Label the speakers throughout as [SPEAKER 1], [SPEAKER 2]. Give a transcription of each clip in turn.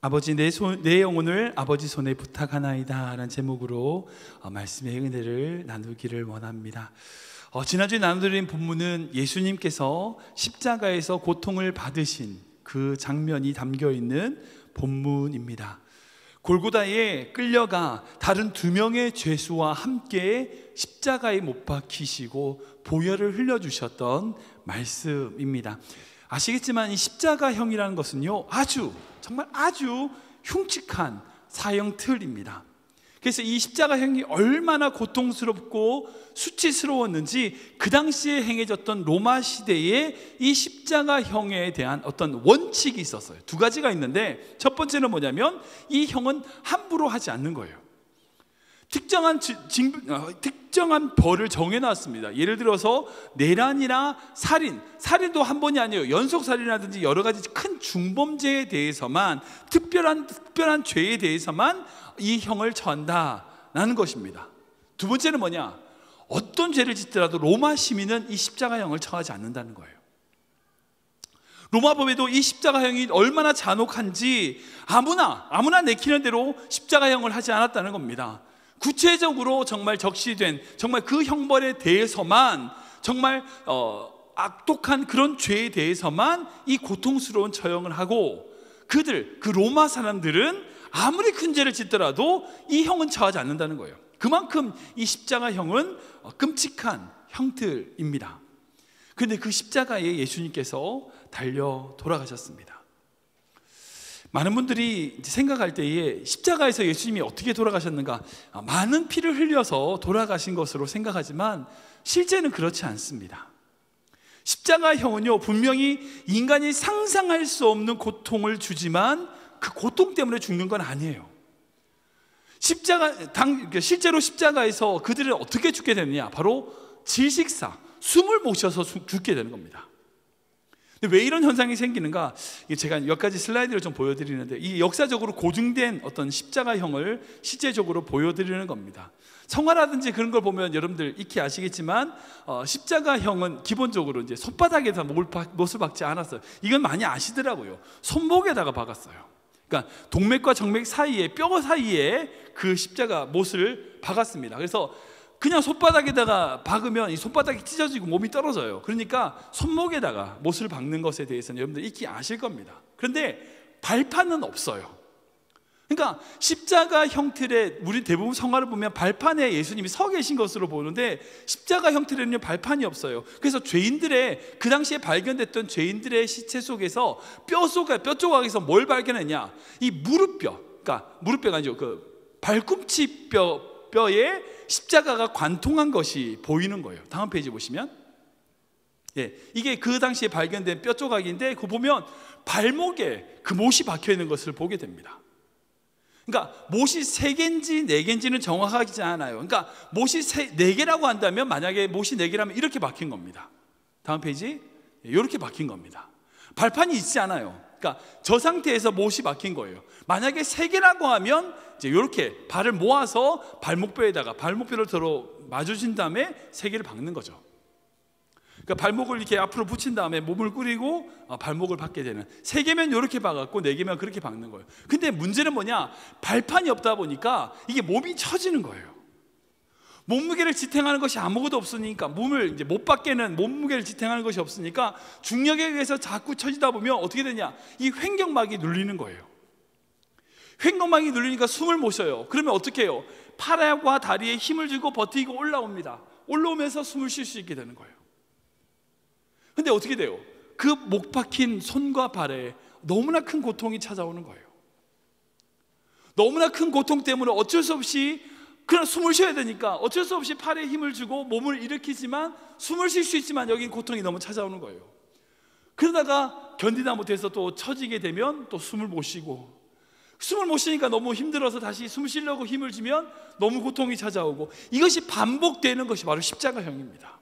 [SPEAKER 1] 아버지 내 영혼을 아버지 손에 부탁하나이다 라는 제목으로 말씀의 은혜를 나누기를 원합니다. 지난주에 나눠드린 본문은 예수님께서 십자가에서 고통을 받으신 그 장면이 담겨있는 본문입니다. 골고다에 끌려가 다른 두 명의 죄수와 함께 십자가에 못 박히시고 보혈을 흘려주셨던 말씀입니다. 아시겠지만 이 십자가형이라는 것은요, 정말 아주 흉측한 사형 틀입니다. 그래서 이 십자가형이 얼마나 고통스럽고 수치스러웠는지 그 당시에 행해졌던 로마 시대에 이 십자가형에 대한 어떤 원칙이 있었어요. 두 가지가 있는데, 첫 번째는 뭐냐면 이 형은 함부로 하지 않는 거예요. 특정한 벌을 정해놨습니다. 예를 들어서 내란이나 살인도 한 번이 아니에요. 연속살인이라든지 여러 가지 큰 중범죄에 대해서만, 특별한 죄에 대해서만 이 형을 처한다라는 것입니다. 두 번째는 뭐냐? 어떤 죄를 짓더라도 로마 시민은 이 십자가형을 처하지 않는다는 거예요. 로마법에도 이 십자가형이 얼마나 잔혹한지 아무나 내키는 대로 십자가형을 하지 않았다는 겁니다. 구체적으로 정말 적시된 정말 그 형벌에 대해서만, 정말 악독한 그런 죄에 대해서만 이 고통스러운 처형을 하고, 그 로마 사람들은 아무리 큰 죄를 짓더라도 이 형은 처하지 않는다는 거예요. 그만큼 이 십자가형은 끔찍한 형틀입니다. 그런데 그 십자가에 예수님께서 달려 돌아가셨습니다. 많은 분들이 생각할 때에 십자가에서 예수님이 어떻게 돌아가셨는가, 많은 피를 흘려서 돌아가신 것으로 생각하지만 실제는 그렇지 않습니다. 십자가형은요, 분명히 인간이 상상할 수 없는 고통을 주지만 그 고통 때문에 죽는 건 아니에요. 실제로 십자가에서 그들은 어떻게 죽게 되느냐, 바로 질식사, 숨을 못 쉬어서 죽게 되는 겁니다. 왜 이런 현상이 생기는가? 제가 몇 가지 슬라이드를 좀 보여드리는데, 이 역사적으로 고증된 어떤 십자가형을 실제적으로 보여드리는 겁니다. 성화라든지 그런 걸 보면 여러분들 익히 아시겠지만 십자가형은 기본적으로 이제 손바닥에다 못을 박지 않았어요. 이건 많이 아시더라고요. 손목에다가 박았어요. 그러니까 동맥과 정맥 사이에, 뼈 사이에 그 십자가 못을 박았습니다. 그래서 그냥 손바닥에다가 박으면 이 손바닥이 찢어지고 몸이 떨어져요. 그러니까 손목에다가 못을 박는 것에 대해서는 여러분들 익히 아실 겁니다. 그런데 발판은 없어요. 그러니까 십자가 형틀에, 우리 대부분 성화를 보면 발판에 예수님이 서 계신 것으로 보는데, 십자가 형틀에는 발판이 없어요. 그래서 그 당시에 발견됐던 죄인들의 시체 속에서 뼈 조각에서 뭘 발견했냐? 이 무릎뼈, 그러니까 무릎뼈가 아니죠, 그 발꿈치 뼈에 십자가가 관통한 것이 보이는 거예요. 다음 페이지 보시면, 이게 그 당시에 발견된 뼈 조각인데, 그거 보면 발목에 그 못이 박혀 있는 것을 보게 됩니다. 그러니까 못이 3개인지 4개인지는 정확하지 않아요. 그러니까 못이 4개라고 한다면, 만약에 못이 4개라면 이렇게 박힌 겁니다. 다음 페이지, 이렇게 박힌 겁니다. 발판이 있지 않아요. 그러니까 저 상태에서 못이 박힌 거예요. 만약에 3개라고 하면 이제 이렇게 발을 모아서 발목뼈를 서로 마주친 다음에 3개를 박는 거죠. 그러니까 발목을 이렇게 앞으로 붙인 다음에 몸을 꾸리고 발목을 박게 되는, 3개면 이렇게 박았고 4개면 그렇게 박는 거예요. 근데 문제는 뭐냐? 발판이 없다 보니까 이게 몸이 처지는 거예요. 몸무게를 지탱하는 것이 아무것도 없으니까, 몸을 이제 못 박게는 몸무게를 지탱하는 것이 없으니까 중력에 의해서 자꾸 처지다 보면 어떻게 되냐? 이 횡격막이 눌리는 거예요. 횡격막이 눌리니까 숨을 못 쉬어요. 그러면 어떻게 해요? 팔과 다리에 힘을 주고 버티고 올라옵니다. 올라오면서 숨을 쉴 수 있게 되는 거예요. 근데 어떻게 돼요? 그 못 박힌 손과 발에 너무나 큰 고통이 찾아오는 거예요. 너무나 큰 고통 때문에 어쩔 수 없이 그냥 숨을 쉬어야 되니까 어쩔 수 없이 팔에 힘을 주고 몸을 일으키지만, 숨을 쉴 수 있지만 여긴 고통이 너무 찾아오는 거예요. 그러다가 견디다 못해서 또 처지게 되면 또 숨을 못 쉬니까 너무 힘들어서 다시 숨 쉬려고 힘을 주면 너무 고통이 찾아오고, 이것이 반복되는 것이 바로 십자가형입니다.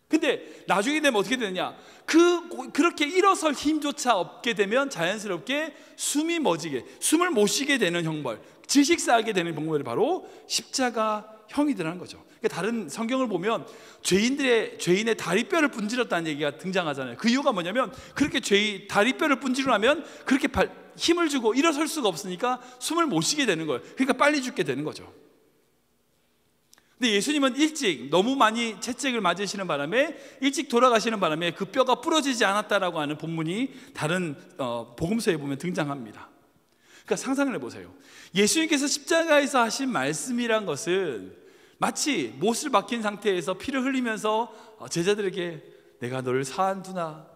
[SPEAKER 1] 근데 나중에 되면 어떻게 되느냐? 그렇게 일어설 힘조차 없게 되면 자연스럽게 숨을 못 쉬게 되는 형벌, 질식사하게 되는 형벌이 바로 십자가 형이더라는 거죠. 그러니까 다른 성경을 보면 죄인의 다리뼈를 분질렀다는 얘기가 등장하잖아요. 그 이유가 뭐냐면 그렇게 다리뼈를 분질러면 그렇게 힘을 주고 일어설 수가 없으니까 숨을 못 쉬게 되는 거예요. 그러니까 빨리 죽게 되는 거죠. 근데 예수님은 일찍 너무 많이 채찍을 맞으시는 바람에 일찍 돌아가시는 바람에 그 뼈가 부러지지 않았다라고 하는 본문이 다른 복음서에 보면 등장합니다. 그러니까 상상을 해보세요. 예수님께서 십자가에서 하신 말씀이란 것은 마치 못을 박힌 상태에서 피를 흘리면서 제자들에게 내가 너를 사한두나,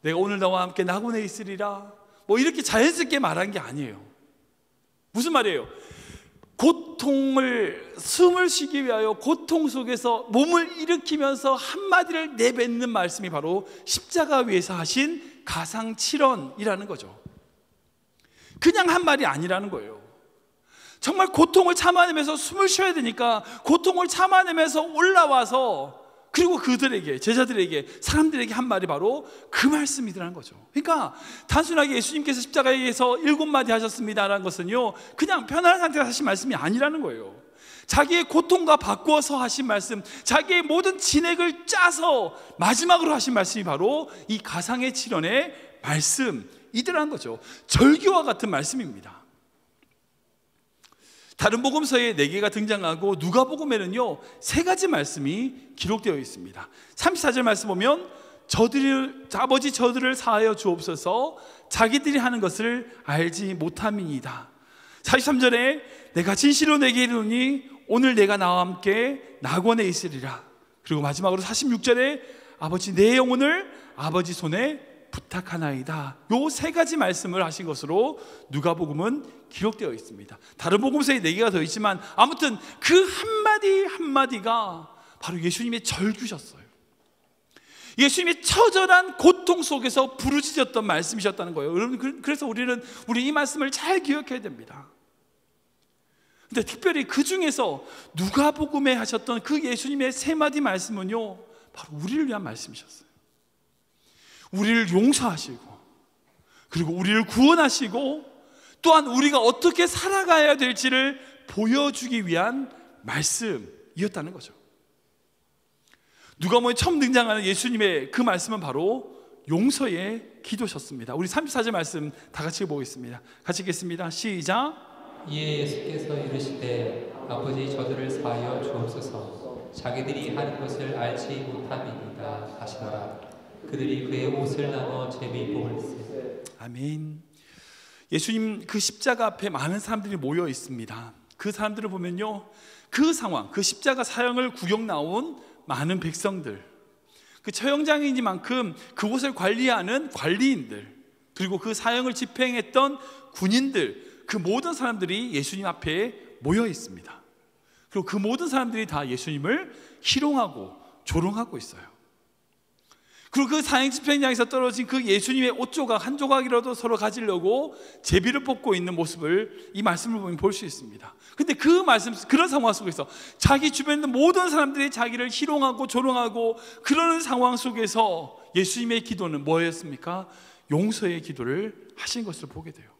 [SPEAKER 1] 내가 오늘 너와 함께 낙원에 있으리라, 뭐 이렇게 자연스럽게 말한 게 아니에요. 무슨 말이에요? 숨을 쉬기 위하여 고통 속에서 몸을 일으키면서 한마디를 내뱉는 말씀이 바로 십자가 위에서 하신 가상칠언이라는 거죠. 그냥 한 말이 아니라는 거예요. 정말 고통을 참아내면서 숨을 쉬어야 되니까 고통을 참아내면서 올라와서 그리고 그들에게, 제자들에게, 사람들에게 한 말이 바로 그 말씀이더라는 거죠. 그러니까 단순하게 예수님께서 십자가에서 7마디 하셨습니다라는 것은요, 그냥 편안한 상태에서 하신 말씀이 아니라는 거예요. 자기의 고통과 바꾸어서 하신 말씀, 자기의 모든 진액을 짜서 마지막으로 하신 말씀이 바로 이 가상의 칠언의 말씀이더라는 거죠. 절규와 같은 말씀입니다. 다른 복음서에 4개가 등장하고 누가복음에는요 3가지 말씀이 기록되어 있습니다. 34절 말씀 보면 아버지 저들을 사하여 주옵소서, 자기들이 하는 것을 알지 못함이니이다. 43절에 내가 진실로 내게 이르노니 오늘 내가 나와 함께 낙원에 있으리라. 그리고 마지막으로 46절에 아버지 내 영혼을 아버지 손에 부탁하나이다. 요 3가지 말씀을 하신 것으로 누가복음은 기록되어 있습니다. 다른 복음서에 4개가 더 있지만 아무튼 그 한마디 한마디가 바로 예수님의 절규셨어요. 예수님의 처절한 고통 속에서 부르짖었던 말씀이셨다는 거예요. 여러분, 그래서 우리 이 말씀을 잘 기억해야 됩니다. 근데 특별히 그 중에서 누가복음에 하셨던 그 예수님의 3마디 말씀은요 바로 우리를 위한 말씀이셨어요. 우리를 용서하시고, 그리고 우리를 구원하시고, 또한 우리가 어떻게 살아가야 될지를 보여주기 위한 말씀이었다는 거죠. 누가복음에 처음 등장하는 예수님의 그 말씀은 바로 용서의 기도셨습니다. 우리 34절 말씀 다 같이 보겠습니다. 같이 읽겠습니다. 시작.
[SPEAKER 2] 이에 예수께서 이르시되 아버지 저들을 사하여 주옵소서, 자기들이 하는 것을 알지 못함이니이다 하시더라. 그들이 그의 옷을 나눠 제비 뽑을세.
[SPEAKER 1] 아멘. 예수님 그 십자가 앞에 많은 사람들이 모여 있습니다. 그 사람들을 보면요, 그 상황, 그 십자가 사형을 구경 나온 많은 백성들, 그 처형장이니만큼 그곳을 관리하는 관리인들, 그리고 그 사형을 집행했던 군인들, 그 모든 사람들이 예수님 앞에 모여 있습니다. 그리고 그 모든 사람들이 다 예수님을 희롱하고 조롱하고 있어요. 그리고 그 사형 집행장에서 떨어진 그 예수님의 옷 조각 한 조각이라도 서로 가지려고 제비를 뽑고 있는 모습을 이 말씀을 보면 볼 수 있습니다. 근데 그 말씀, 그런 상황 속에서 자기 주변에 있는 모든 사람들이 자기를 희롱하고 조롱하고 그러는 상황 속에서 예수님의 기도는 뭐였습니까? 용서의 기도를 하신 것을 보게 돼요.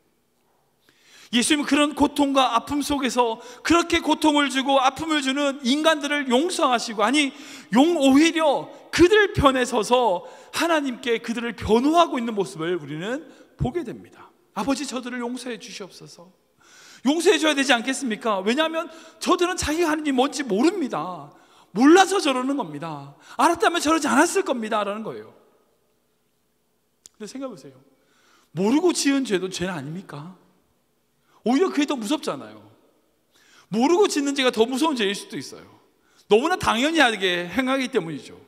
[SPEAKER 1] 예수님은 그런 고통과 아픔 속에서 그렇게 고통을 주고 아픔을 주는 인간들을 용서하시고, 아니 오히려 그들 편에 서서 하나님께 그들을 변호하고 있는 모습을 우리는 보게 됩니다. 아버지 저들을 용서해 주시옵소서. 용서해 줘야 되지 않겠습니까? 왜냐하면 저들은 자기가 하는 일이 뭔지 모릅니다. 몰라서 저러는 겁니다. 알았다면 저러지 않았을 겁니다 라는 거예요. 근데 생각해 보세요. 모르고 지은 죄도 죄는 아닙니까? 오히려 그게 더 무섭잖아요. 모르고 짓는 죄가 더 무서운 죄일 수도 있어요. 너무나 당연하게 행하기 때문이죠.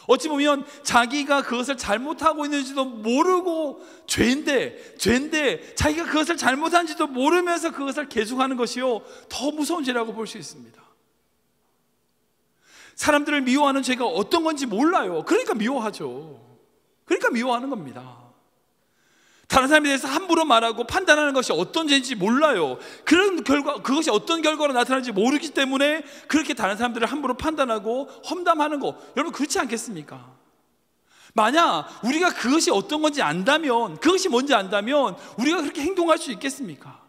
[SPEAKER 1] 어찌 보면 자기가 그것을 잘못하고 있는지도 모르고 죄인데 자기가 그것을 잘못한지도 모르면서 그것을 계속하는 것이요 더 무서운 죄라고 볼 수 있습니다. 사람들을 미워하는 죄가 어떤 건지 몰라요. 그러니까 미워하죠. 그러니까 미워하는 겁니다. 다른 사람에 대해서 함부로 말하고 판단하는 것이 어떤 죄인지 몰라요. 그런 결과, 그것이 어떤 결과로 나타나는지 모르기 때문에 그렇게 다른 사람들을 함부로 판단하고 험담하는 거, 여러분 그렇지 않겠습니까? 만약 우리가 그것이 어떤 건지 안다면, 그것이 뭔지 안다면 우리가 그렇게 행동할 수 있겠습니까?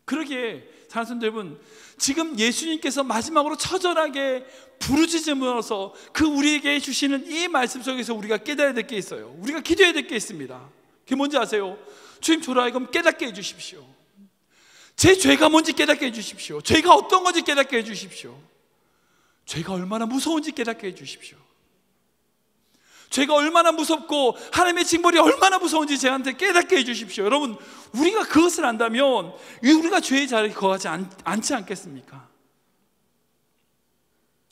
[SPEAKER 1] 그러기에 사랑하는 성도 여러분, 지금 예수님께서 마지막으로 처절하게 부르짖음으로써 그 우리에게 주시는 이 말씀 속에서 우리가 깨달아야 될 게 있어요. 우리가 기도해야 될 게 있습니다. 그게 뭔지 아세요? 주님, 저를 하여금 깨닫게 해주십시오. 제 죄가 뭔지 깨닫게 해주십시오. 죄가 어떤 건지 깨닫게 해주십시오. 죄가 얼마나 무서운지 깨닫게 해주십시오. 죄가 얼마나 무섭고 하나님의 징벌이 얼마나 무서운지 저한테 깨닫게 해주십시오. 여러분, 우리가 그것을 안다면 우리가 죄의 자리에 거하지 않지 않겠습니까?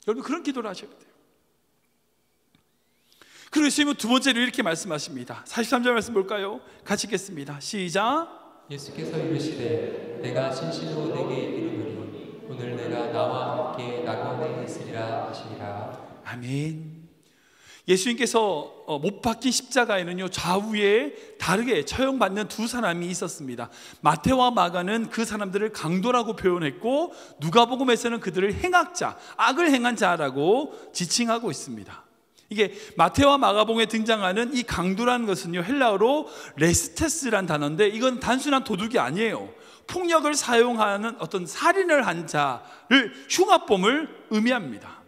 [SPEAKER 1] 여러분, 그런 기도를 하셔야 돼요. 그리고 예수님은 두 번째로 이렇게 말씀하십니다. 43절 말씀 볼까요? 같이 읽겠습니다. 시작.
[SPEAKER 2] 예수께서 이르시되 내가 진실로 내게 이르노니 오늘 내가 나와 함께 낙원에 있으리라 하시니라.
[SPEAKER 1] 아멘. 예수님께서 못 박힌 십자가에는요, 좌우에 다르게 처형받는 두 사람이 있었습니다. 마태와 마가는 그 사람들을 강도라고 표현했고, 누가복음에서는 그들을 행악자, 악을 행한 자라고 지칭하고 있습니다. 이게 마태와 마가복음에 등장하는 이 강도라는 것은요, 헬라어로 레스테스란 단어인데, 이건 단순한 도둑이 아니에요. 폭력을 사용하는 어떤 살인을 한 자를, 흉악범을 의미합니다.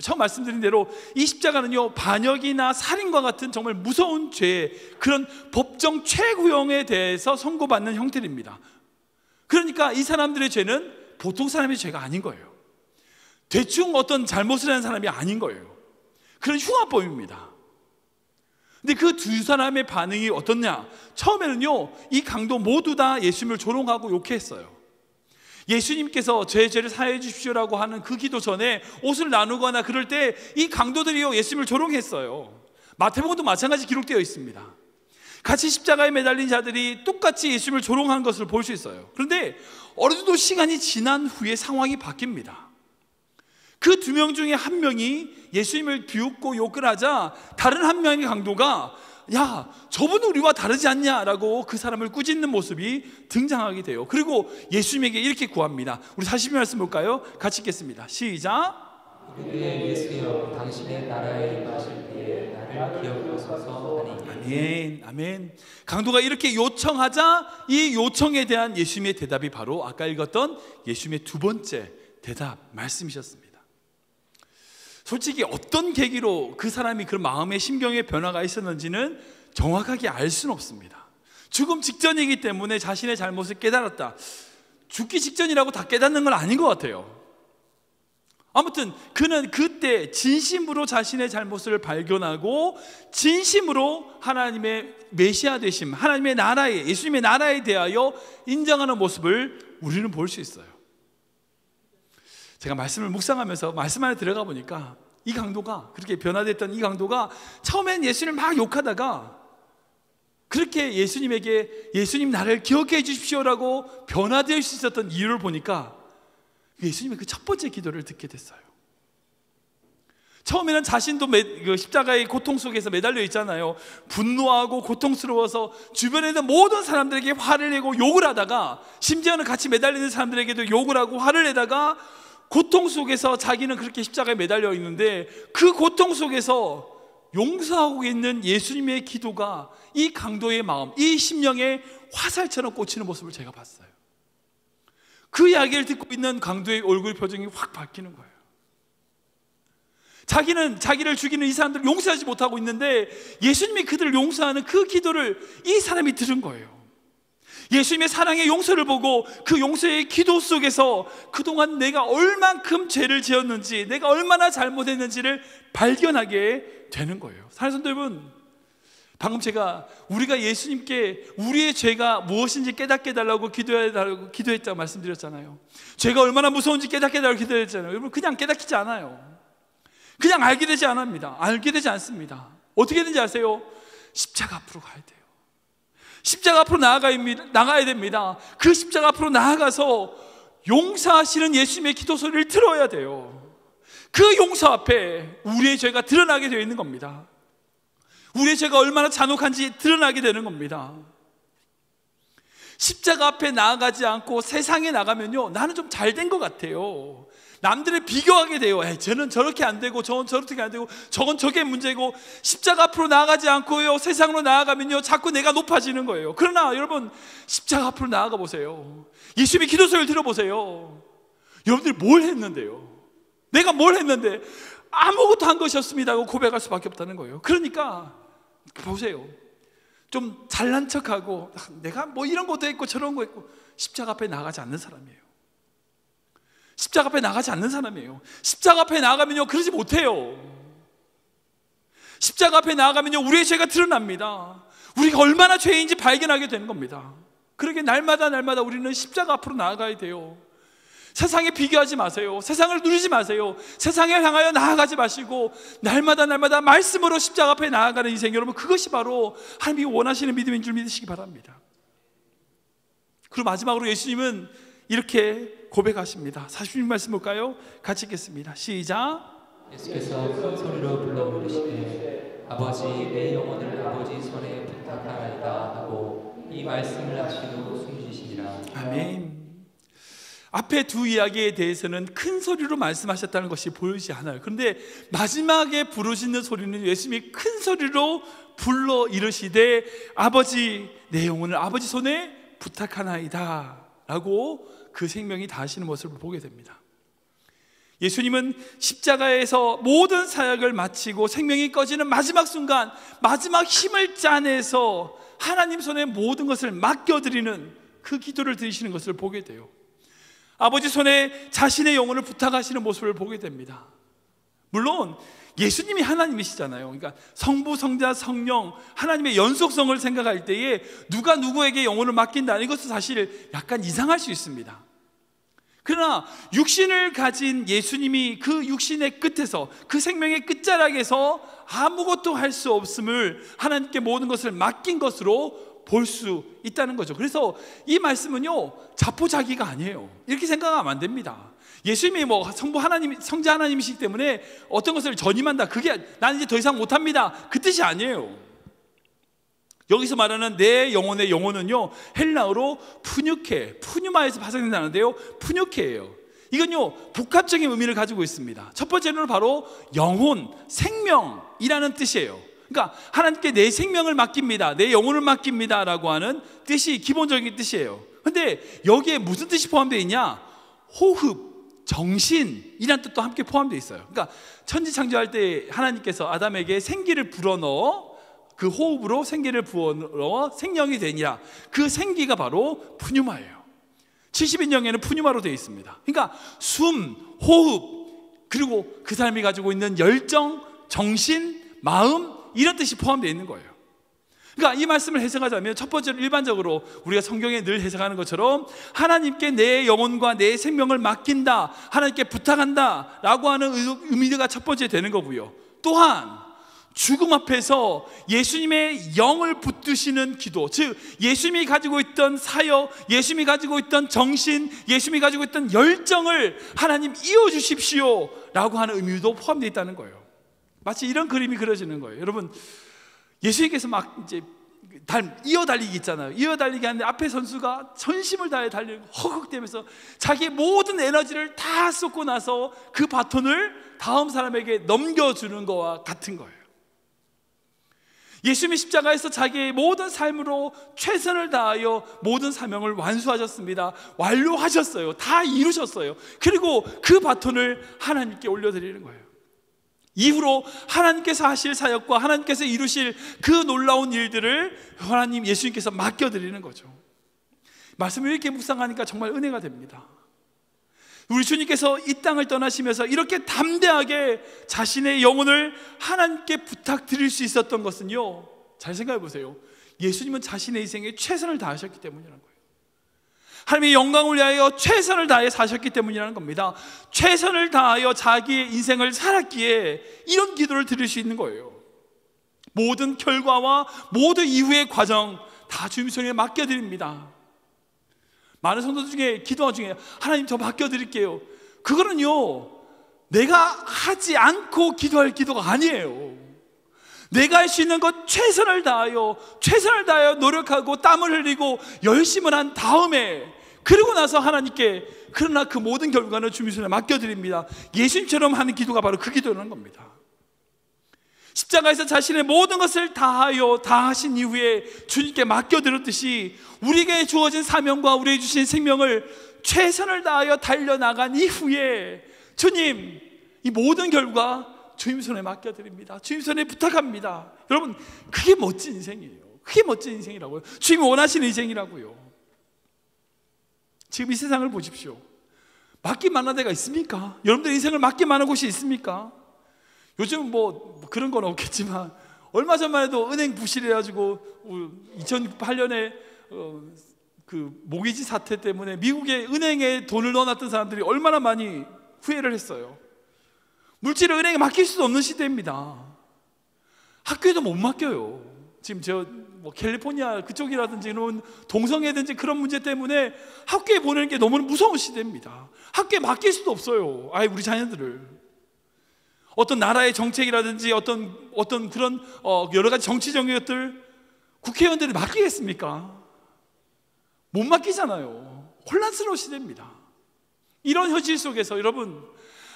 [SPEAKER 1] 처음 말씀드린 대로 이 십자가는요, 반역이나 살인과 같은 정말 무서운 죄, 그런 법정 최고형에 대해서 선고받는 형태입니다. 그러니까 이 사람들의 죄는 보통 사람의 죄가 아닌 거예요. 대충 어떤 잘못을 하는 사람이 아닌 거예요. 그런 흉악범입니다. 근데 그 두 사람의 반응이 어떻냐? 처음에는요, 이 강도 모두 다 예수님을 조롱하고 욕했어요. 예수님께서 제 죄를 사해 주십시오라고 하는 그 기도 전에 옷을 나누거나 그럴 때 이 강도들이요, 예수님을 조롱했어요. 마태복음도 마찬가지 기록되어 있습니다. 같이 십자가에 매달린 자들이 똑같이 예수님을 조롱한 것을 볼 수 있어요. 그런데 어느 정도 시간이 지난 후에 상황이 바뀝니다. 그 두 명 중에 한 명이 예수님을 비웃고 욕을 하자 다른 한 명의 강도가 야, 저분은 우리와 다르지 않냐라고 그 사람을 꾸짖는 모습이 등장하게 돼요. 그리고 예수님에게 이렇게 구합니다. 우리 40절 말씀 볼까요? 같이 읽겠습니다. 시작.
[SPEAKER 2] 그때 예수여 당신의 나라에 임하실 때에 나를 기억하소서 하니.
[SPEAKER 1] 아멘, 아멘. 강도가 이렇게 요청하자 이 요청에 대한 예수님의 대답이 바로 아까 읽었던 예수님의 두 번째 대답 말씀이셨습니다. 솔직히 어떤 계기로 그 사람이 그 마음의 심경의 변화가 있었는지는 정확하게 알 수는 없습니다. 죽음 직전이기 때문에 자신의 잘못을 깨달았다. 죽기 직전이라고 다 깨닫는 건 아닌 것 같아요. 아무튼 그는 그때 진심으로 자신의 잘못을 발견하고 진심으로 하나님의 메시아 되심, 하나님의 나라에, 예수님의 나라에 대하여 인정하는 모습을 우리는 볼 수 있어요. 제가 말씀을 묵상하면서 말씀 안에 들어가 보니까 이 강도가, 그렇게 변화됐던 이 강도가 처음엔 예수님을 막 욕하다가 그렇게 예수님에게 예수님 나를 기억해 주십시오라고 변화될 수 있었던 이유를 보니까 예수님의 그 첫 번째 기도를 듣게 됐어요. 처음에는 자신도 십자가의 고통 속에서 매달려 있잖아요. 분노하고 고통스러워서 주변에 있는 모든 사람들에게 화를 내고 욕을 하다가, 심지어는 같이 매달리는 사람들에게도 욕을 하고 화를 내다가 고통 속에서 자기는 그렇게 십자가에 매달려 있는데 그 고통 속에서 용서하고 있는 예수님의 기도가 이 강도의 마음, 이 심령에 화살처럼 꽂히는 모습을 제가 봤어요. 그 이야기를 듣고 있는 강도의 얼굴 표정이 확 바뀌는 거예요. 자기는 자기를 죽이는 이 사람들을 용서하지 못하고 있는데 예수님이 그들을 용서하는 그 기도를 이 사람이 들은 거예요. 예수님의 사랑의 용서를 보고 그 용서의 기도 속에서 그동안 내가 얼만큼 죄를 지었는지, 내가 얼마나 잘못했는지를 발견하게 되는 거예요. 사랑하는 성도 여러분, 방금 제가 우리가 예수님께 우리의 죄가 무엇인지 깨닫게 해달라고 기도했다고 말씀드렸잖아요. 죄가 얼마나 무서운지 깨닫게 해달라고 기도했잖아요. 여러분, 그냥 깨닫히지 않아요. 그냥 알게 되지 않습니다. 알게 되지 않습니다. 어떻게 되는지 아세요? 십자가 앞으로 가야 돼요. 십자가 앞으로 나가야 됩니다. 그 십자가 앞으로 나아가서 용서하시는 예수님의 기도 소리를 들어야 돼요. 그 용서 앞에 우리의 죄가 드러나게 되어 있는 겁니다. 우리의 죄가 얼마나 잔혹한지 드러나게 되는 겁니다. 십자가 앞에 나아가지 않고 세상에 나가면요, 나는 좀 잘 된 것 같아요. 남들을 비교하게 돼요. 쟤는 저렇게 안 되고 저건 저렇게 안 되고 저건 저게 문제고. 십자가 앞으로 나아가지 않고요, 세상으로 나아가면요, 자꾸 내가 높아지는 거예요. 그러나 여러분, 십자가 앞으로 나아가 보세요. 예수님의 기도서를 들어보세요. 여러분들이 뭘 했는데요? 내가 뭘 했는데 아무것도 한 것이 없습니다 하고 고백할 수밖에 없다는 거예요. 그러니까 보세요. 좀 잘난 척하고 내가 뭐 이런 것도 했고 저런 거 했고, 십자가 앞에 나가지 않는 사람이에요. 십자가 앞에 나가지 않는 사람이에요. 십자가 앞에 나가면요, 그러지 못해요. 십자가 앞에 나가면요, 우리의 죄가 드러납니다. 우리가 얼마나 죄인지 발견하게 되는 겁니다. 그러게 날마다 우리는 십자가 앞으로 나아가야 돼요. 세상에 비교하지 마세요. 세상을 누리지 마세요. 세상을 향하여 나아가지 마시고 날마다 말씀으로 십자가 앞에 나아가는 인생, 여러분, 그것이 바로 하나님이 원하시는 믿음인 줄 믿으시기 바랍니다. 그리고 마지막으로 예수님은 이렇게 고백하십니다. 46 말씀 볼까요? 같이 읽겠습니다. 시작.
[SPEAKER 2] 예수께서 큰 소리로 불러 부르시되 아버지, 내 영혼을 아버지 손에 부탁하나이다 하고 이 말씀을 하시고 숨지시니라.
[SPEAKER 1] 아멘. 앞에 두 이야기에 대해서는 큰 소리로 말씀하셨다는 것이 보이지 않아요. 그런데 마지막에 부르시는 소리는 예수님이 큰 소리로 불러 이르시되 아버지, 내 영혼을 아버지 손에 부탁하나이다 라고 그 생명이 다하시는 모습을 보게 됩니다. 예수님은 십자가에서 모든 사역을 마치고 생명이 꺼지는 마지막 순간, 마지막 힘을 짜내서 하나님 손에 모든 것을 맡겨드리는 그 기도를 드리시는 것을 보게 돼요. 아버지 손에 자신의 영혼을 부탁하시는 모습을 보게 됩니다. 물론 예수님이 하나님이시잖아요. 그러니까 성부, 성자, 성령, 하나님의 연속성을 생각할 때에 누가 누구에게 영혼을 맡긴다는 것은 사실 약간 이상할 수 있습니다. 그러나 육신을 가진 예수님이 그 육신의 끝에서, 그 생명의 끝자락에서 아무것도 할 수 없음을 하나님께 모든 것을 맡긴 것으로 볼 수 있다는 거죠. 그래서 이 말씀은요, 자포자기가 아니에요. 이렇게 생각하면 안 됩니다. 예수님이 뭐 성부 하나님, 성자 하나님이시기 때문에 어떤 것을 전임한다, 그게 나는 이제 더 이상 못합니다, 그 뜻이 아니에요. 여기서 말하는 내 영혼의 영혼은요, 헬라어로 푸뉴마에서 파생된다는데요, 푸뉴케예요. 이건요, 복합적인 의미를 가지고 있습니다. 첫 번째는 바로 영혼, 생명이라는 뜻이에요. 그러니까 하나님께 내 생명을 맡깁니다, 내 영혼을 맡깁니다 라고 하는 뜻이 기본적인 뜻이에요. 근데 여기에 무슨 뜻이 포함되어 있냐? 호흡, 정신이라는 뜻도 함께 포함되어 있어요. 그러니까 천지창조할 때 하나님께서 아담에게 생기를 불어넣어 그 호흡으로 생기를 부어넣어 생명이 되니라. 그 생기가 바로 푸뉴마예요. 70인명에는 푸뉴마로 되어 있습니다. 그러니까 숨, 호흡, 그리고 그 사람이 가지고 있는 열정, 정신, 마음, 이런 뜻이 포함되어 있는 거예요. 그러니까 이 말씀을 해석하자면, 첫 번째로 일반적으로 우리가 성경에 늘 해석하는 것처럼 하나님께 내 영혼과 내 생명을 맡긴다, 하나님께 부탁한다 라고 하는 의미가 첫 번째 되는 거고요. 또한 죽음 앞에서 예수님의 영을 붙드시는 기도, 즉 예수님이 가지고 있던 사역, 예수님이 가지고 있던 정신, 예수님이 가지고 있던 열정을 하나님 이어주십시오 라고 하는 의미도 포함되어 있다는 거예요. 마치 이런 그림이 그려지는 거예요. 여러분, 예수님께서 막 이제 이어달리기 있잖아요. 이어달리기 하는데 앞에 선수가 전심을 다해 달리고 허걱대면서 자기의 모든 에너지를 다 쏟고 나서 그 바톤을 다음 사람에게 넘겨주는 거와 같은 거예요. 예수님이 십자가에서 자기의 모든 삶으로 최선을 다하여 모든 사명을 완수하셨습니다. 완료하셨어요. 다 이루셨어요. 그리고 그 바톤을 하나님께 올려드리는 거예요. 이후로 하나님께서 하실 사역과 하나님께서 이루실 그 놀라운 일들을 하나님, 예수님께서 맡겨드리는 거죠. 말씀을 이렇게 묵상하니까 정말 은혜가 됩니다. 우리 주님께서 이 땅을 떠나시면서 이렇게 담대하게 자신의 영혼을 하나님께 부탁드릴 수 있었던 것은요, 잘 생각해 보세요. 예수님은 자신의 인생에 최선을 다하셨기 때문이라는 거예요. 하나님의 영광을 위하여 최선을 다해 사셨기 때문이라는 겁니다. 최선을 다하여 자기의 인생을 살았기에 이런 기도를 드릴 수 있는 거예요. 모든 결과와 모든 이후의 과정 다 주님 손에 맡겨드립니다. 많은 성도 중에 기도 중에 하나님 저 맡겨드릴게요, 그거는요 내가 하지 않고 기도할 기도가 아니에요. 내가 할 수 있는 것 최선을 다하여 노력하고 땀을 흘리고 열심을 한 다음에, 그러고 나서 하나님께, 그러나 그 모든 결과는 주님 손에 맡겨드립니다. 예수님처럼 하는 기도가 바로 그 기도라는 겁니다. 십자가에서 자신의 모든 것을 다하신 이후에 주님께 맡겨드렸듯이, 우리에게 주어진 사명과 우리에게 주신 생명을 최선을 다하여 달려나간 이후에, 주님, 이 모든 결과 주님 손에 맡겨드립니다. 주님 손에 부탁합니다. 여러분, 그게 멋진 인생이에요. 그게 멋진 인생이라고요. 주님이 원하시는 인생이라고요. 지금 이 세상을 보십시오. 맡길만한 데가 있습니까? 여러분들 인생을 맡길만한 곳이 있습니까? 요즘 뭐 그런 건 없겠지만, 얼마 전만 해도 은행 부실해가지고 2008년에 그 모기지 사태 때문에 미국의 은행에 돈을 넣어놨던 사람들이 얼마나 많이 후회를 했어요. 물질을 은행에 맡길 수도 없는 시대입니다. 학교에도 못 맡겨요. 지금 저 캘리포니아 그쪽이라든지 이런 동성애든지 그런 문제 때문에 학교에 보내는 게 너무 무서운 시대입니다. 학교에 맡길 수도 없어요. 아예 우리 자녀들을. 어떤 나라의 정책이라든지 어떤 그런 여러 가지 정치적인 것들 국회의원들이 맡기겠습니까? 못 맡기잖아요. 혼란스러운 시대입니다. 이런 현실 속에서 여러분,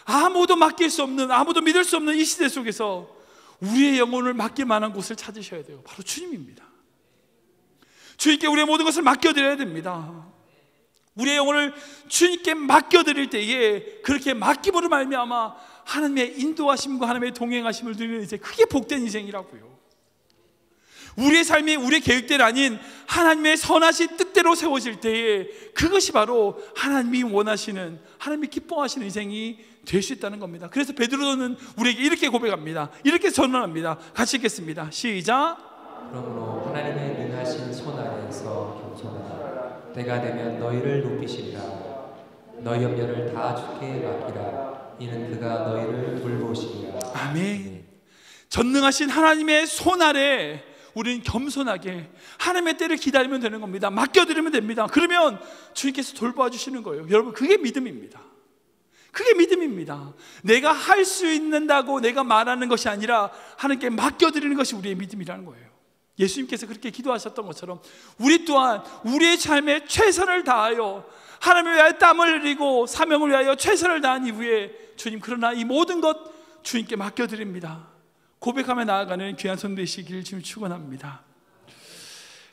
[SPEAKER 1] 아무도 맡길 수 없는, 아무도 믿을 수 없는 이 시대 속에서 우리의 영혼을 맡길 만한 곳을 찾으셔야 돼요. 바로 주님입니다. 주님께 우리의 모든 것을 맡겨드려야 됩니다. 우리의 영혼을 주님께 맡겨드릴 때에, 그렇게 맡김으로 말미암아 하나님의 인도하심과 하나님의 동행하심을 누리는 인생, 그게 복된 인생이라고요. 우리의 삶이 우리의 계획대로 아닌 하나님의 선하신 뜻대로 세워질 때에, 그것이 바로 하나님이 원하시는, 하나님이 기뻐하시는 인생이 될 수 있다는 겁니다. 그래서 베드로는 우리에게 이렇게 고백합니다. 이렇게 선언합니다. 같이 읽겠습니다. 시작.
[SPEAKER 2] 그러므로 하나님의 능하신 손 아래에서 겸손하라. 때가 되면 너희를 높이시리라. 너희 염려를 다 주께 맡기라. 이는 그가 너희를 돌보시리라.
[SPEAKER 1] 아멘. 전능하신 하나님의 손 아래 우리는 겸손하게 하나님의 때를 기다리면 되는 겁니다. 맡겨드리면 됩니다. 그러면 주님께서 돌봐 주시는 거예요. 여러분, 그게 믿음입니다. 그게 믿음입니다. 내가 할 수 있는다고 내가 말하는 것이 아니라 하나님께 맡겨드리는 것이 우리의 믿음이라는 거예요. 예수님께서 그렇게 기도하셨던 것처럼 우리 또한 우리의 삶에 최선을 다하여 하나님을 위하여 땀을 흘리고 사명을 위하여 최선을 다한 이후에, 주님, 그러나 이 모든 것 주님께 맡겨드립니다. 고백하며 나아가는 귀한 손 되시기를 지금 축원합니다.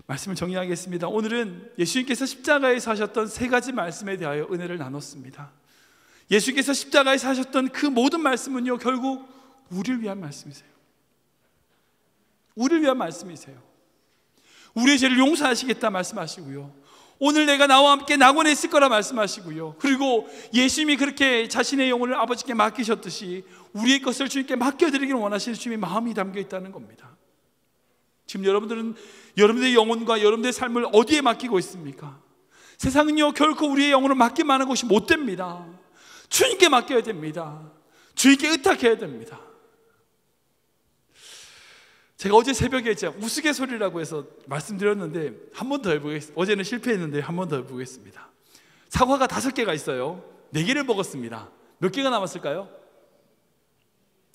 [SPEAKER 1] 말씀을 정리하겠습니다. 오늘은 예수님께서 십자가에서 하셨던 세 가지 말씀에 대하여 은혜를 나눴습니다. 예수께서 십자가에서 하셨던 그 모든 말씀은요, 결국 우리를 위한 말씀이세요. 우리를 위한 말씀이세요. 우리의 죄를 용서하시겠다 말씀하시고요, 오늘 내가 나와 함께 낙원에 있을 거라 말씀하시고요, 그리고 예수님이 그렇게 자신의 영혼을 아버지께 맡기셨듯이 우리의 것을 주님께 맡겨드리기를 원하시는 주님의 마음이 담겨 있다는 겁니다. 지금 여러분들은 여러분들의 영혼과 여러분들의 삶을 어디에 맡기고 있습니까? 세상은요, 결코 우리의 영혼을 맡길 만한 곳이 못 됩니다. 주님께 맡겨야 됩니다. 주님께 의탁해야 됩니다. 제가 어제 새벽에 제가 우스갯소리라고 해서 말씀드렸는데 한 번 더 해보겠습니다. 어제는 실패했는데 한 번 더 해보겠습니다. 사과가 5개가 있어요. 4개를 먹었습니다. 몇 개가 남았을까요?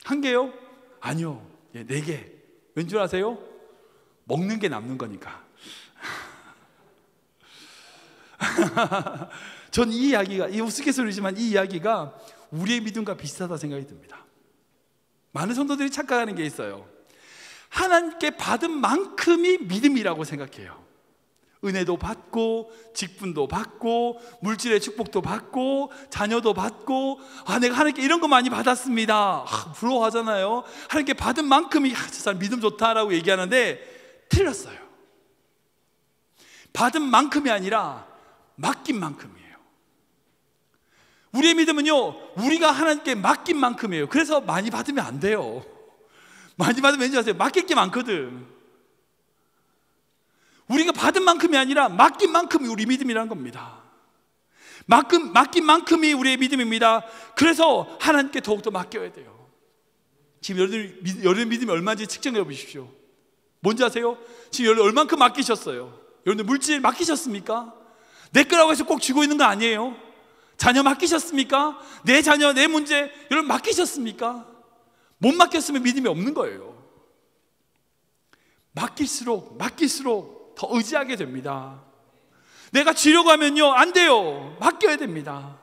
[SPEAKER 1] 1개요? 아니요, 4개. 왠 줄 아세요? 먹는 게 남는 거니까. 전 이 이야기가, 이 우스갯소리지만 이 이야기가 우리의 믿음과 비슷하다 생각이 듭니다. 많은 성도들이 착각하는 게 있어요. 하나님께 받은 만큼이 믿음이라고 생각해요. 은혜도 받고 직분도 받고 물질의 축복도 받고 자녀도 받고, 내가 하나님께 이런 거 많이 받았습니다, 부러워하잖아요. 하나님께 받은 만큼이 저 사람 믿음 좋다라고 얘기하는데 틀렸어요. 받은 만큼이 아니라 맡긴 만큼이에요. 우리의 믿음은요, 우리가 하나님께 맡긴 만큼이에요. 그래서 많이 받으면 안 돼요. 많이 받으면 왠지 아세요? 맡길 게 많거든. 우리가 받은 만큼이 아니라 맡긴 만큼이 우리 믿음이라는 겁니다. 맡긴 만큼이 우리의 믿음입니다. 그래서 하나님께 더욱더 맡겨야 돼요. 지금 여러분의 믿음이 얼마인지 측정해 보십시오. 뭔지 아세요? 지금 여러분 얼만큼 맡기셨어요? 여러분들 물질 맡기셨습니까? 내 거라고 해서 꼭 쥐고 있는 거 아니에요. 자녀 맡기셨습니까? 내 자녀, 내 문제 여러분 맡기셨습니까? 못 맡겼으면 믿음이 없는 거예요. 맡길수록 더 의지하게 됩니다. 내가 지려고 하면요, 안 돼요. 맡겨야 됩니다.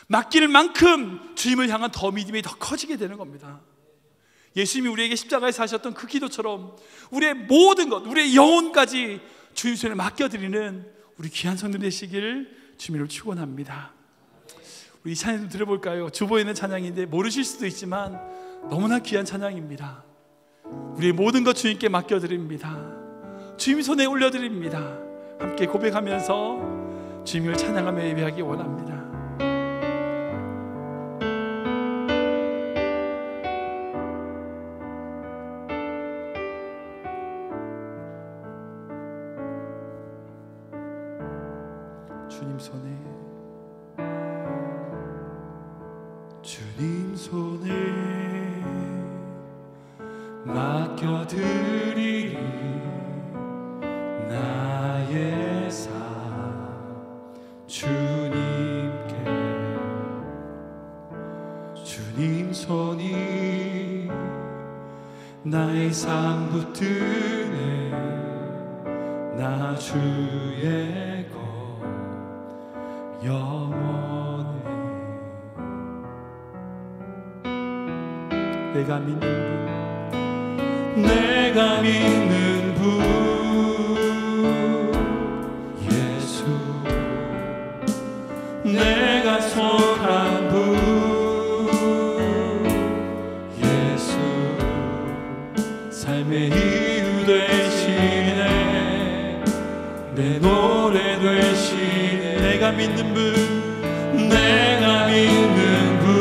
[SPEAKER 1] 맡길 만큼 주님을 향한 더 믿음이 더 커지게 되는 겁니다. 예수님이 우리에게 십자가에서 하셨던 그 기도처럼 우리의 모든 것, 우리의 영혼까지 주님 손에 맡겨드리는 우리 귀한 성도 되시기를 주님으로 축원합니다. 우리 이 찬양 좀 들어볼까요? 주보에는 찬양인데 모르실 수도 있지만 너무나 귀한 찬양입니다. 우리의 모든 것 주님께 맡겨드립니다. 주님 손에 올려드립니다. 함께 고백하면서 주님을 찬양하며 예배하기 원합니다.
[SPEAKER 3] 주님 손에 맡겨드리리 나의 삶 주님께 주님 손이 나의 삶 붙드네 나 주의 것 영원해
[SPEAKER 1] 내가 믿는 분
[SPEAKER 3] 내가 믿는 분 예수 내가 속한 분 예수 삶의 이유 되시네 내 노래 되시네 내가 믿는 분 내가 믿는 분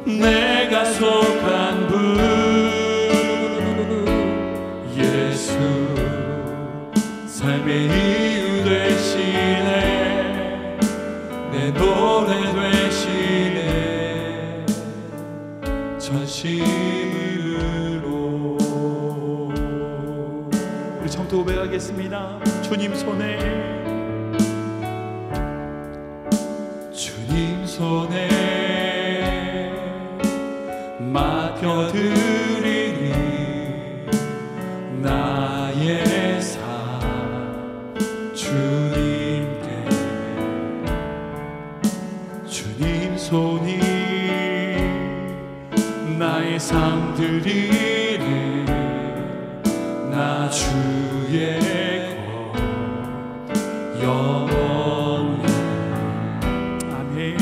[SPEAKER 3] 내가 속한 분 예수 삶의 이유 되시네 내 노래 되시네 전심으로
[SPEAKER 1] 우리 처음부터 고백하겠습니다. 주님 손에
[SPEAKER 3] 주님 손에 맡겨드리니 나의 삶 주님께 주님 손이 나의 삶 드리네 나 주의 것 영원히
[SPEAKER 1] 아멘.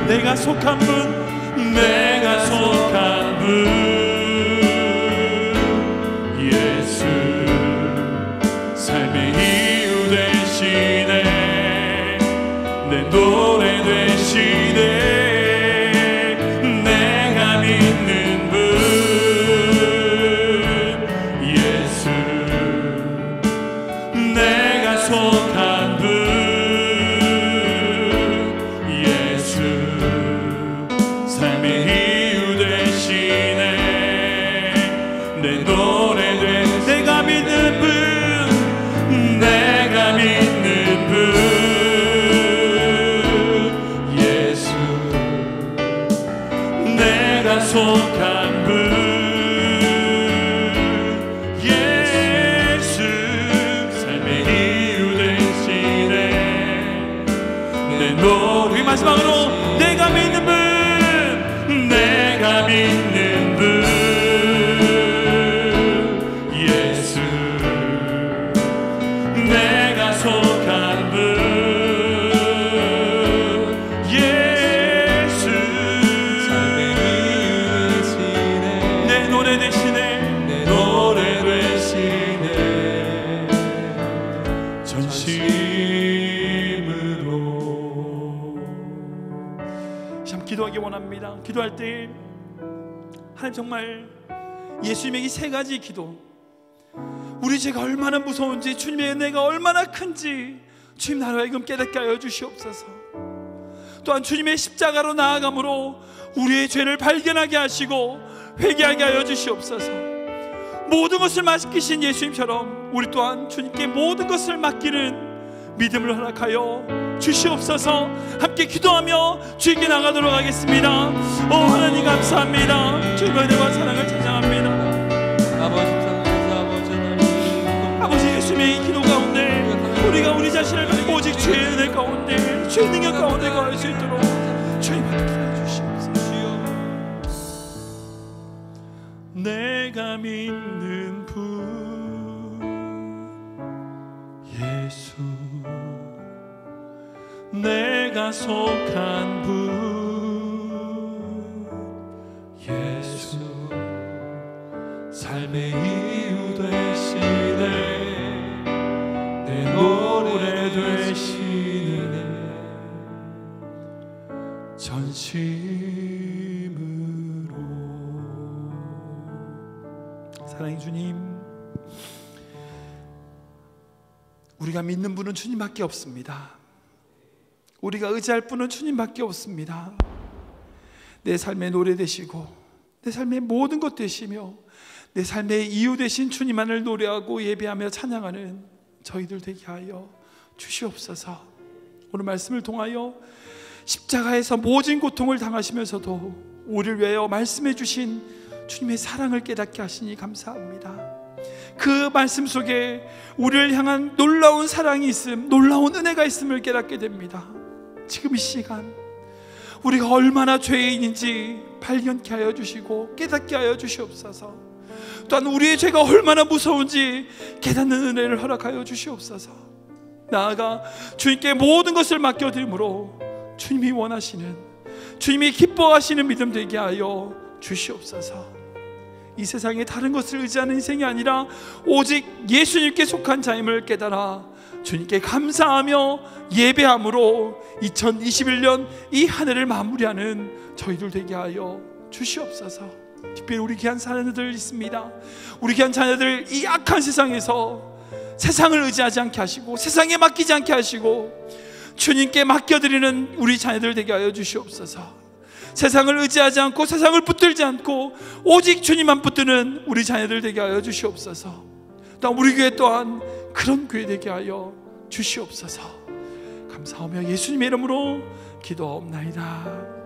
[SPEAKER 3] 내가 속한 분 내가 속한 분 예수 삶의 이유 되시네 내 노래 되시네 내가 믿는 분 예수 내가 속한 분 삶의 이유 되시네 내 노래 되 내가 믿는 분 내가 믿는 분 예수 내가 속한 분 예수 삶의 이유 되시네 내 노래 마지막으로 내가 믿는 분 내가 믿는 분 예수 내가 속한 분 예수 삶의 이유 되시네 내 노래 되시네 내 노래 되시네 전심으로
[SPEAKER 1] 참 기도하기 원합니다. 기도할 때 하나님 정말 예수님의 이 세 가지 기도 우리 죄가 얼마나 무서운지 주님의 은혜가 얼마나 큰지 주님 나로 하여금 깨닫게 하여 주시옵소서. 또한 주님의 십자가로 나아감으로 우리의 죄를 발견하게 하시고 회개하게 하여 주시옵소서. 모든 것을 맡기신 예수님처럼 우리 또한 주님께 모든 것을 맡기는 믿음을 허락하여 주시옵소서. 함께 기도하며 주에게 나가도록 하겠습니다. 오 하나님 감사합니다. 주님의 은혜와 사랑을 찬양합니다. 아버지 예수님의 이 기도 가운데 우리가 우리 자신을 가지고 오직 주의 은혜 가운데 주의 능력 가운데 거할 수 있도록 주님께 기도해 주시옵소서. 내가 믿는 분 예수, 내가 속한 분 예수, 삶의 이유 되시네, 내 노래 되시네, 전심으로. 사랑의 주님, 우리가 믿는 분은 주님밖에 없습니다. 우리가 의지할 분은 주님밖에 없습니다. 내 삶의 노래 되시고 내 삶의 모든 것 되시며 내 삶의 이유 되신 주님만을 노래하고 예배하며 찬양하는 저희들 되게 하여 주시옵소서. 오늘 말씀을 통하여 십자가에서 모진 고통을 당하시면서도 우리를 위하여 말씀해 주신 주님의 사랑을 깨닫게 하시니 감사합니다. 그 말씀 속에 우리를 향한 놀라운 사랑이 있음, 놀라운 은혜가 있음을 깨닫게 됩니다. 지금 이 시간 우리가 얼마나 죄인인지 발견케 하여 주시고 깨닫게 하여 주시옵소서. 또한 우리의 죄가 얼마나 무서운지 깨닫는 은혜를 허락하여 주시옵소서. 나아가 주님께 모든 것을 맡겨드림으로 주님이 원하시는, 주님이 기뻐하시는 믿음 되게 하여 주시옵소서. 이 세상에 다른 것을 의지하는 인생이 아니라 오직 예수님께 속한 자임을 깨달아 주님께 감사하며 예배함으로 2021년 이 한 해를 마무리하는 저희들 되게 하여 주시옵소서. 특별히 우리 귀한 자녀들 있습니다. 우리 귀한 자녀들 이 악한 세상에서 세상을 의지하지 않게 하시고 세상에 맡기지 않게 하시고 주님께 맡겨드리는 우리 자녀들 되게 하여 주시옵소서. 세상을 의지하지 않고 세상을 붙들지 않고 오직 주님만 붙드는 우리 자녀들 되게 하여 주시옵소서. 또한 우리 교회 또한 그런 교회 되게 하여 주시옵소서. 감사하며 예수님의 이름으로 기도하옵나이다.